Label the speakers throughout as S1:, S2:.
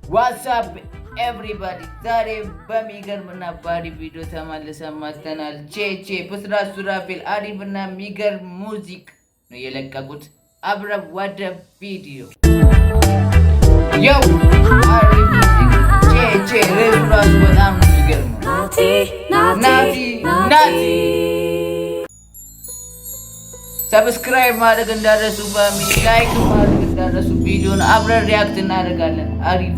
S1: ዋትስአፕ ኤቭሪባዲ ዛሬ በሚገርምና በአሪፍ ቪዲዮ ተመልሰን መጥተናል። ቼቼ ብስራት ሱራፌል አሪፍና የሚገርም ሙዚቅ ነው የለቀቁት። አብረን ወደ ቪዲዮ ያው አሪፍ ሙዚቅ ቼቼ ሬሱ ራሱ በጣም ነው የሚገርመው። ናቲ ሰብስክራይብ ማድረግ እንዳረሱ፣ ፋሚሊ ላይክ ማድረግ እንዳረሱ። ቪዲዮን አብረን ሪያክት እናደርጋለን። አሪፍ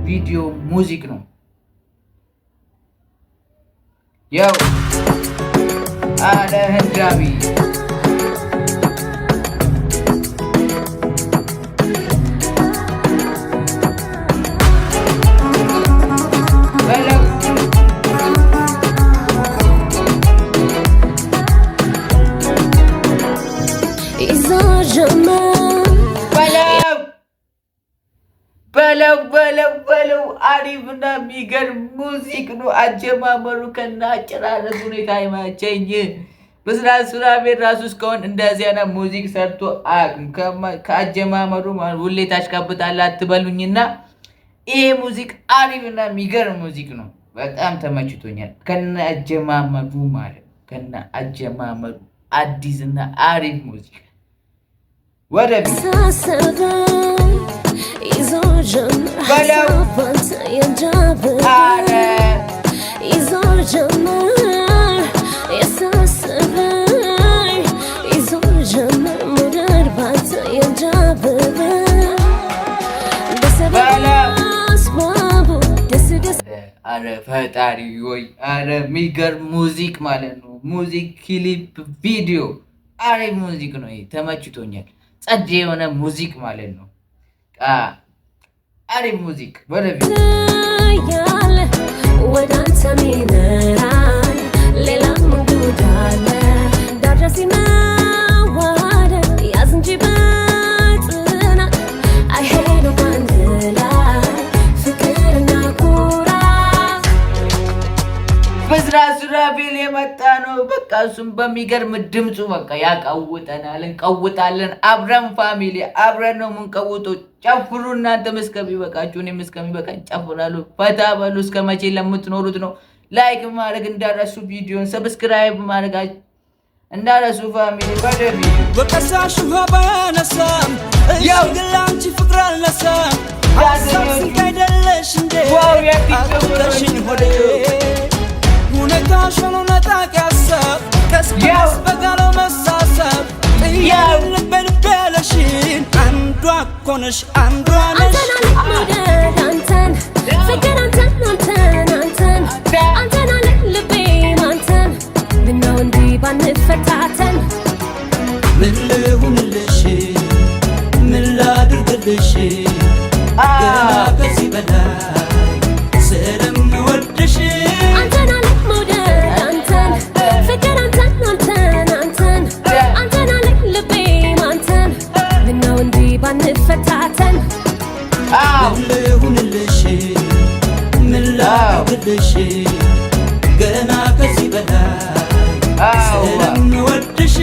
S1: ቪዲዮ ሙዚቅ ነው። ያው አለ ህንዳቢ በለው አሪፍና የሚገርም ሙዚቅ ነው። አጀማመሩ ከና አጨራረሱ ሁኔታ አይማቸኝ። ብስራት ሱራፌል ራሱ እስካሁን እንደዚህ አይነት ሙዚቅ ሰርቶ አያውቅም። ከአጀማመሩ ሁሌ ታሽቃብጣለህ አትበሉኝና ይሄ ሙዚቅ አሪፍና የሚገርም ሙዚቅ ነው። በጣም ተመችቶኛል። ከና አጀማመሩ ከና አጀማመሩ አዲስና አሪፍ ሙዚቅ ወደ አረ ፈጣሪ ወይ! አረ የሚገርም ሙዚቅ ማለት ነው። ሙዚክ ክሊፕ ቪዲዮ አሪፍ ሙዚቅ ነው። ተመችቶኛል። ጸዴ የሆነ ሙዚቅ ማለት ነው። አሪፍ ሙዚቅ ወደፊት ወደ አንተ ሚነራል ሌላ ሙዳለ ዳረሲና ዋደ ያዝ እንጂ በጥና አይሄዱ ባንድ ላይ ፍቅርና ኩራት ብስራት ሱራፌል የመጣ ነው። በቃ እሱም በሚገርም ድምፁ በቃ ያቀውጠናል። እንቀውጣለን አብረን ፋሚሊ አብረን ነው የምንቀውጠው። ጨፍሩ እናንተም እስከሚበቃችሁ እኔም እስከሚበቃኝ ጨፍራለሁ። ፈታ በሉ። እስከ መቼ ለምትኖሩት ነው? ላይክ ማድረግ እንዳረሱ፣ ቪዲዮን ሰብስክራይብ ማድረግ እንዳረሱ ፋሚሊ። ወደ ቪዲዮ
S2: በቀሳሽ ውሃ ባያነሳም እሽግላንቺ ፍቅር አልነሳም። ሀሳብ ስንቅ አይደለሽ እንዴ አቁለሽኝ ሆዴ ሁኔታሽ ሆኖ ነጣቂ ሀሳብ ቀስቀስ በጋለው መሳሳብ ጥያቄ ልቤ ያለሽን አንዷ እኮ ነሽ አንዷ ነሽ አንተን ፍቅር አንተን አለ ልቤ አንተን ምነው እንዲህ ባንፈታተን ምን ልሁንልሽ ምን ላድርግልሽ ገና ከዚህ በላይ ስለምወድሽ አንተን አለ መውደድ አንተን ፍቅር አንተን አለ ልቤ አንተን ምነው እንዲህ ባንፈታተን ምን ልሁንልሽ ምን ላድርግልሽ ገና ከዚህ በላይ ስለምወድሽ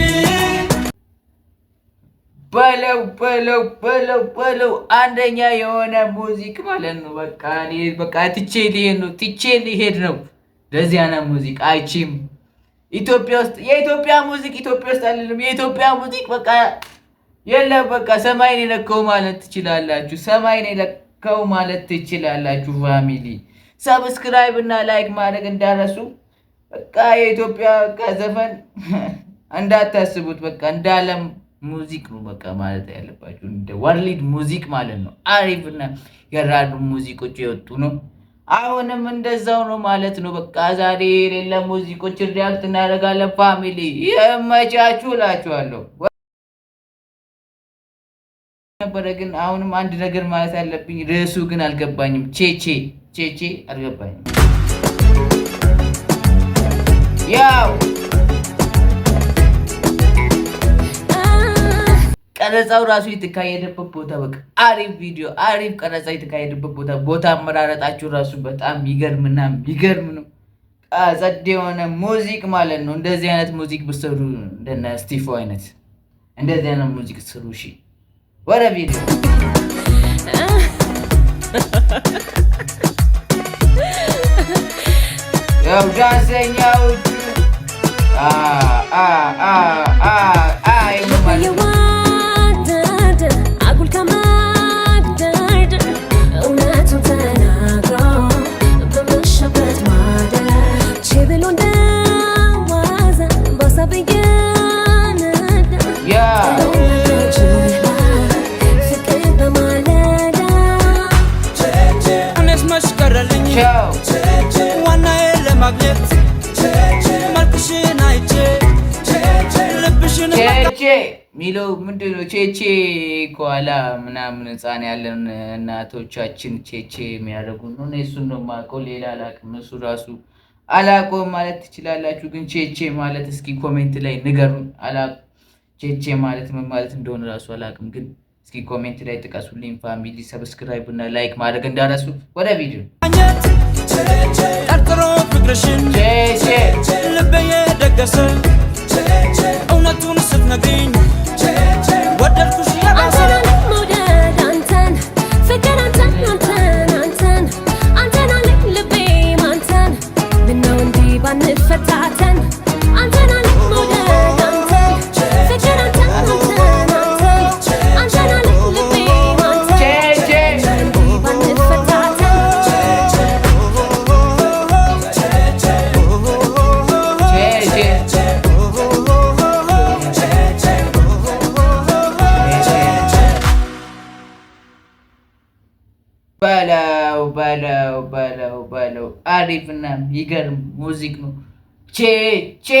S1: በለው አንደኛ የሆነ ሙዚቅ ማለት ነው። በቃ ትቼ ሊሄድ ነው። ለዚህ አይነት ሙዚቅ አይቺም ኢትዮጵያ ውስጥ የኢትዮጵያ ሙዚቅ ኢትዮጵያ ውስጥ አይደለም። የኢትዮጵያ ሙዚቅ በቃ የለም። በቃ ሰማይን የነካው ማለት ትችላላችሁ። ሰማይን የነካው ማለት ትችላላችሁ። ፋሚሊ ሰብስክራይብ እና ላይክ ማድረግ እንዳረሱ። በቃ የኢትዮጵያ ዘፈን እንዳታስቡት። በቃ እንዳለም ሙዚቅ ነው በቃ ማለት ያለባችሁ። እንደ ወርልድ ሙዚቅ ማለት ነው። አሪፍና የራዱ ሙዚቆች የወጡ ነው። አሁንም እንደዛው ነው ማለት ነው። በቃ ዛሬ የሌለ ሙዚቆች ሪያክት እናደርጋለን። ፋሚሊ የመቻችሁ እላችኋለሁ። ነበረ ግን አሁንም አንድ ነገር ማለት ያለብኝ ርዕሱ ግን አልገባኝም። ቼቼ አልገባኝም። ያው ቀረጻው ራሱ የተካሄደበት ቦታ በቃ አሪፍ ቪዲዮ አሪፍ ቀረጻ የተካሄደበት ቦታ አመራረጣችሁ ራሱ በጣም የሚገርም ነው። ጸድ የሆነ ሙዚቅ ማለት ነው። እንደዚህ አይነት ሙዚቅ ብትሰሩ እንደነ ስቲፎ አይነት እንደዚህ አይነት ሙዚቅ ስሩ። እሺ ወደ ቪዲዮ ዳንሰኛዎቹ
S2: አጉል ከመግደርድ እውነቱን ተናግሮ በመሸበት ማደር ችብሎ እንደዋዛ በሀሳብ እየነዳ ፍቅር በማለዳ
S3: እኔስ መች ቀረልኝ ዋናዬ ለማግኘት መልክሽን አይቼ ልብሽን
S1: ቼቼ ሚለው ምንድን ነው? ቼቼ ከኋላ ምናምን ህፃን ያለን እናቶቻችን ቼቼ የሚያደርጉ ነው። እኔ እሱን ነው የማውቀው፣ ሌላ አላውቅም። እሱ ራሱ አላውቀውም ማለት ትችላላችሁ፣ ግን ቼቼ ማለት እስኪ ኮሜንት ላይ ንገሩን። አላውቅም ቼቼ ማለት ምን ማለት እንደሆነ ራሱ አላውቅም፣ ግን እስኪ ኮሜንት ላይ ጥቀሱልኝ። ፋሚሊ ሰብስክራይብ እና ላይክ ማድረግ እንዳረሱ። ወደ ቪዲዮ
S3: ጠርጥሮ ፍቅርሽን ልቤ የደገሰ እውነቱን ስትነግሪኝ ወደድኩሽ የባሰ
S2: መውደድ አንተን ፍቅር አንተን አንተን አንተን አንተን አለኝ ልቤ ማንተን ምነው እንዲህ ባንፈታተን አንተን አለኝ መውደድ አንተን ፍቅር አንተን አንተን አንተን አንተን አለኝ ልቤ ማንተን እንዲህ ባንፈታተን
S1: በለው አሪፍና ይገርም ሙዚክ ነው። ቼ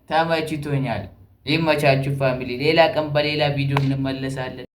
S1: ተመችቶኛል። ይመቻችሁ ፋሚሊ። ሌላ ቀን በሌላ ቪዲዮ እንመለሳለን።